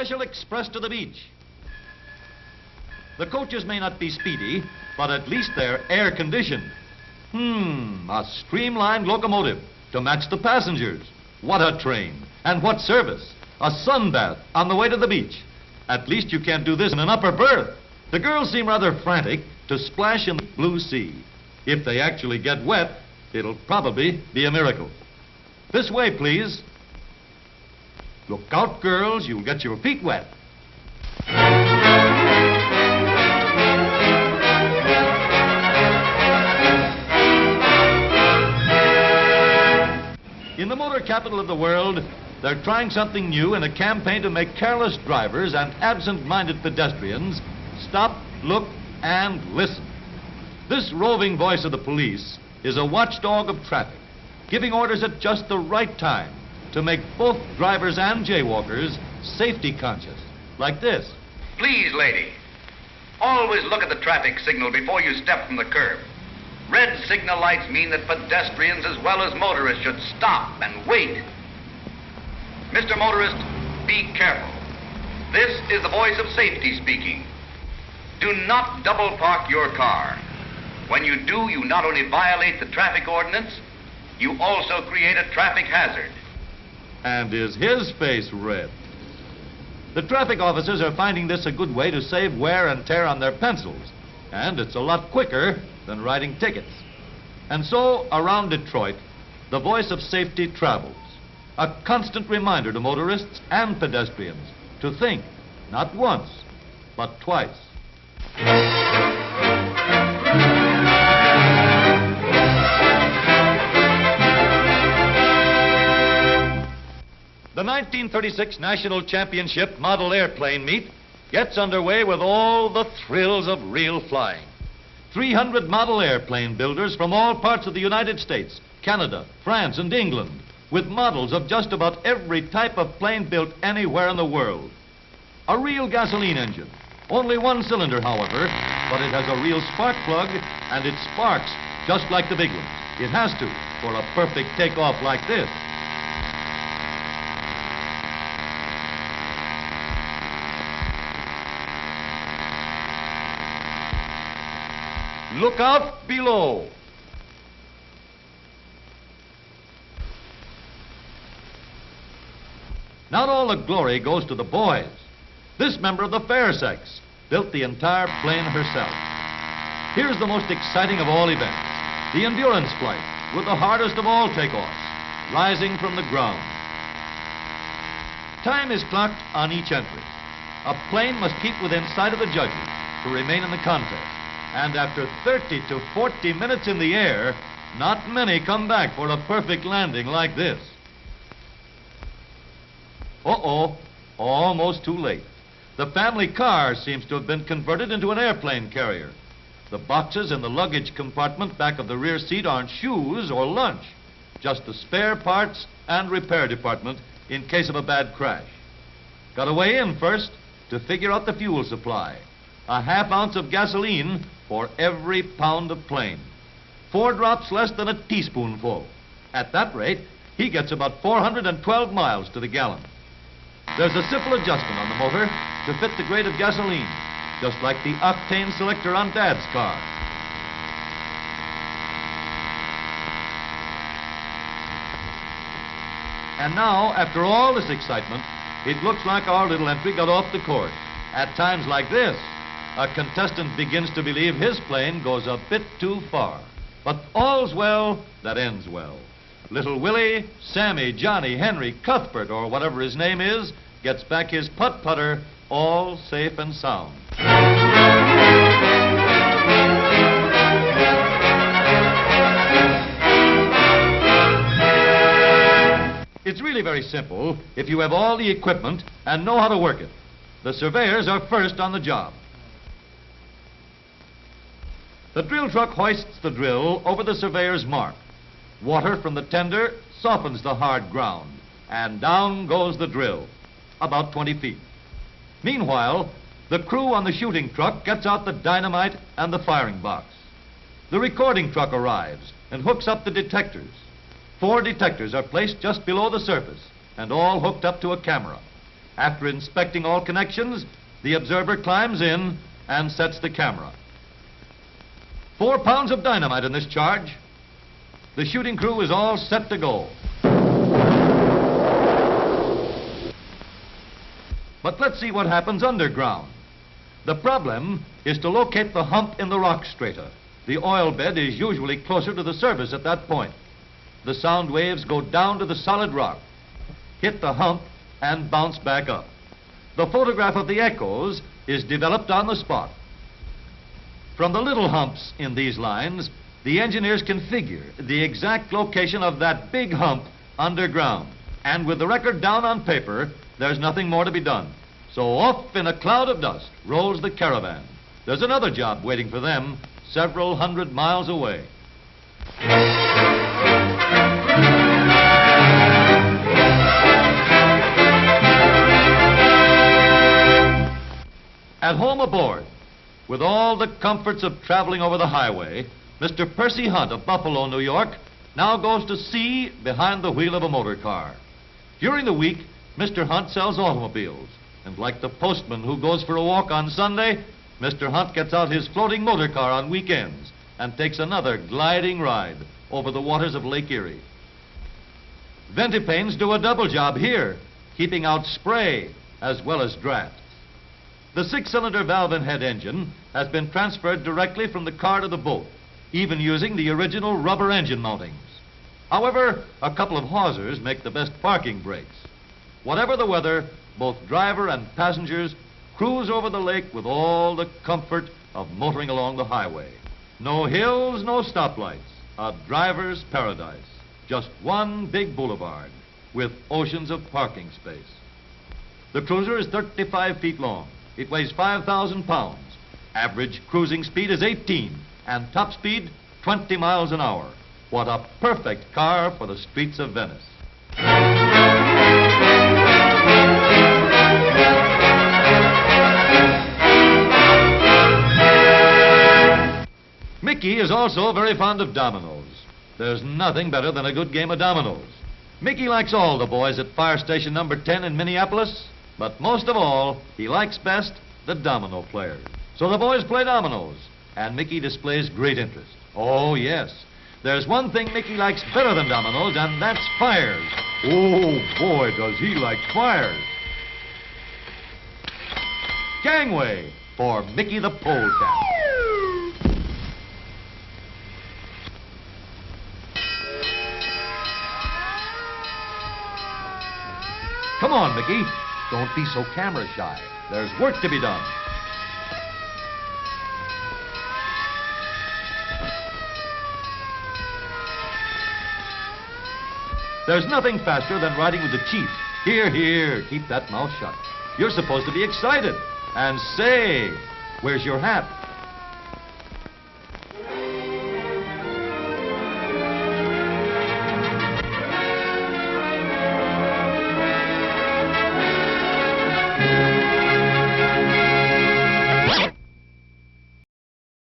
special express to the beach. The coaches may not be speedy, but at least they're air-conditioned. A streamlined locomotive to match the passengers. What a train, and what service. A sunbath on the way to the beach. At least you can't do this in an upper berth. The girls seem rather frantic to splash in the blue sea. If they actually get wet, it'll probably be a miracle. This way, please. Look out, girls, you'll get your feet wet. In the motor capital of the world, they're trying something new in a campaign to make careless drivers and absent-minded pedestrians stop, look, and listen. This roving voice of the police is a watchdog of traffic, giving orders at just the right time to make both drivers and jaywalkers safety conscious, like this. Please, lady, always look at the traffic signal before you step from the curb. Red signal lights mean that pedestrians as well as motorists should stop and wait. Mr. Motorist, be careful. This is the voice of safety speaking. Do not double park your car. When you do, you not only violate the traffic ordinance, you also create a traffic hazard. And is his face red? The traffic officers are finding this a good way to save wear and tear on their pencils. And it's a lot quicker than writing tickets. And so, around Detroit, the voice of safety travels. A constant reminder to motorists and pedestrians to think, not once, but twice. The 1936 National Championship Model Airplane Meet gets underway with all the thrills of real flying. 300 model airplane builders from all parts of the United States, Canada, France, and England, with models of just about every type of plane built anywhere in the world. A real gasoline engine, only one cylinder, however, but it has a real spark plug, and it sparks just like the big ones. It has to, for a perfect takeoff like this. Look out below. Not all the glory goes to the boys. This member of the fair sex built the entire plane herself. Here's the most exciting of all events, the endurance flight with the hardest of all takeoffs, rising from the ground. Time is clocked on each entry. A plane must keep within sight of the judges to remain in the contest. And after 30 to 40 minutes in the air, not many come back for a perfect landing like this. Uh-oh, almost too late. The family car seems to have been converted into an airplane carrier. The boxes in the luggage compartment back of the rear seat aren't shoes or lunch, just the spare parts and repair department in case of a bad crash. Got to weigh in first to figure out the fuel supply. A half ounce of gasoline for every pound of plane. 4 drops less than a teaspoonful. At that rate, he gets about 412 miles to the gallon. There's a simple adjustment on the motor to fit the grade of gasoline, just like the octane selector on Dad's car. And now, after all this excitement, it looks like our little entry got off the course. At times like this, a contestant begins to believe his plane goes a bit too far. But all's well that ends well. Little Willie, Sammy, Johnny, Henry, Cuthbert, or whatever his name is, gets back his putt-putter all safe and sound. It's really very simple if you have all the equipment and know how to work it. The surveyors are first on the job. The drill truck hoists the drill over the surveyor's mark. Water from the tender softens the hard ground, and down goes the drill, about 20 feet. Meanwhile, the crew on the shooting truck gets out the dynamite and the firing box. The recording truck arrives and hooks up the detectors. 4 detectors are placed just below the surface and all hooked up to a camera. After inspecting all connections, the observer climbs in and sets the camera. 4 pounds of dynamite in this charge. The shooting crew is all set to go. But let's see what happens underground. The problem is to locate the hump in the rock strata. The oil bed is usually closer to the surface at that point. The sound waves go down to the solid rock, hit the hump, and bounce back up. The photograph of the echoes is developed on the spot. From the little humps in these lines, the engineers can figure the exact location of that big hump underground. And with the record down on paper, there's nothing more to be done. So off in a cloud of dust rolls the caravan. There's another job waiting for them several hundred miles away. At home aboard, with all the comforts of traveling over the highway, Mr. Percy Hunt of Buffalo, New York, now goes to sea behind the wheel of a motor car. During the week, Mr. Hunt sells automobiles, and like the postman who goes for a walk on Sunday, Mr. Hunt gets out his floating motor car on weekends and takes another gliding ride over the waters of Lake Erie. Ventipanes do a double job here, keeping out spray as well as draft. The 6-cylinder valve and head engine has been transferred directly from the car to the boat, even using the original rubber engine mountings. However, a couple of hawsers make the best parking brakes. Whatever the weather, both driver and passengers cruise over the lake with all the comfort of motoring along the highway. No hills, no stoplights. A driver's paradise. Just one big boulevard with oceans of parking space. The cruiser is 35 feet long. It weighs 5,000 pounds. Average cruising speed is 18, and top speed 20 miles an hour. What a perfect car for the streets of Venice. Mickey is also very fond of dominoes. There's nothing better than a good game of dominoes. Mickey likes all the boys at Fire Station number 10 in Minneapolis, but most of all, he likes best the domino players. So the boys play dominoes, and Mickey displays great interest. Oh, yes. There's one thing Mickey likes better than dominoes, and that's fires. Oh, boy, does he like fires. Gangway for Mickey the Polecat. Come on, Mickey. Don't be so camera shy. There's work to be done. There's nothing faster than riding with the chief. Here, here, keep that mouth shut. You're supposed to be excited. And say, where's your hat?